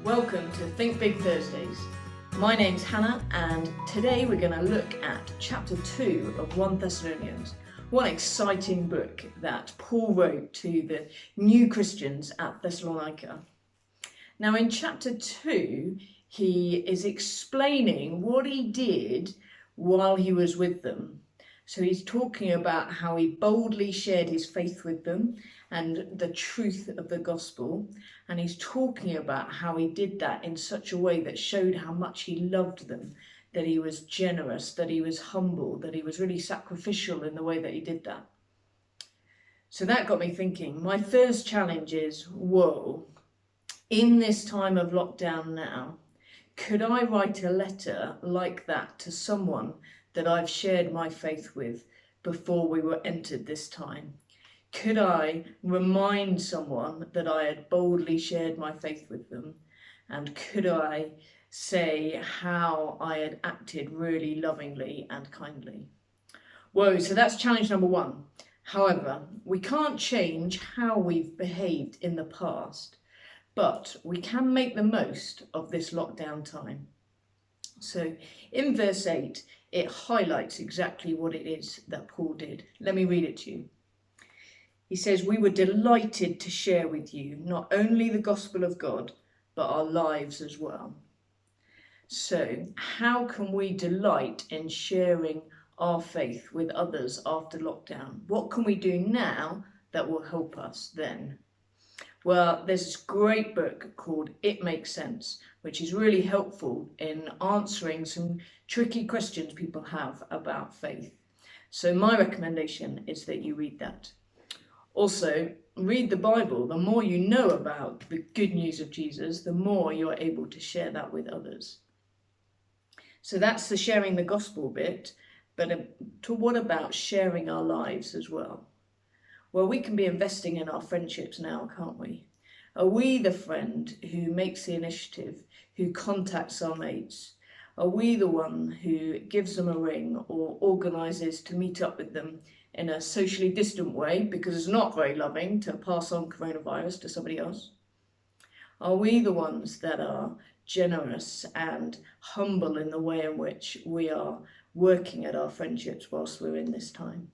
Welcome to Think Big Thursdays. My name's Hannah and today we're going to look at chapter 2 of 1 Thessalonians. What an exciting book that Paul wrote to the new Christians at Thessalonica. Now in chapter 2 he is explaining what he did while he was with them. So he's talking about how he boldly shared his faith with them and the truth of the gospel. And he's talking about how he did that in such a way that showed how much he loved them, that he was generous, that he was humble, that he was really sacrificial in the way that he did that. So that got me thinking. My first challenge is, whoa, in this time of lockdown now, could I write a letter like that to someone that I've shared my faith with before we were entered this time? Could I remind someone that I had boldly shared my faith with them? And could I say how I had acted really lovingly and kindly? Whoa, so that's challenge number 1. However, we can't change how we've behaved in the past, but we can make the most of this lockdown time. So in verse 8, it highlights exactly what it is that Paul did. Let me read it to you. He says, "We were delighted to share with you not only the gospel of God, but our lives as well." So how can we delight in sharing our faith with others after lockdown? What can we do now that will help us then? Well, there's this great book called It Makes Sense, which is really helpful in answering some tricky questions people have about faith. So my recommendation is that you read that. Also, read the Bible. The more you know about the good news of Jesus, the more you're able to share that with others. So that's the sharing the gospel bit, but what about sharing our lives as well? Well, we can be investing in our friendships now, can't we? Are we the friend who makes the initiative, who contacts our mates? Are we the one who gives them a ring or organises to meet up with them in a socially distant way because it's not very loving to pass on coronavirus to somebody else? Are we the ones that are generous and humble in the way in which we are working at our friendships whilst we're in this time?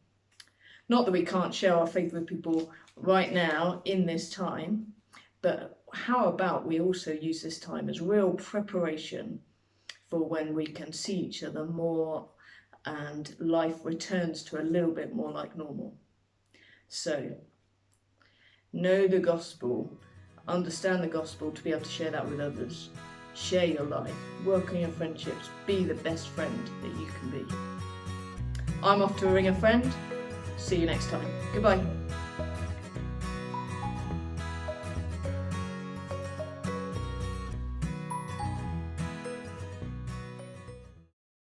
Not that we can't share our faith with people right now in this time, but how about we also use this time as real preparation for when we can see each other more and life returns to a little bit more like normal. So, know the gospel, understand the gospel to be able to share that with others. Share your life, work on your friendships, be the best friend that you can be. I'm off to ring a friend. See you next time. Goodbye.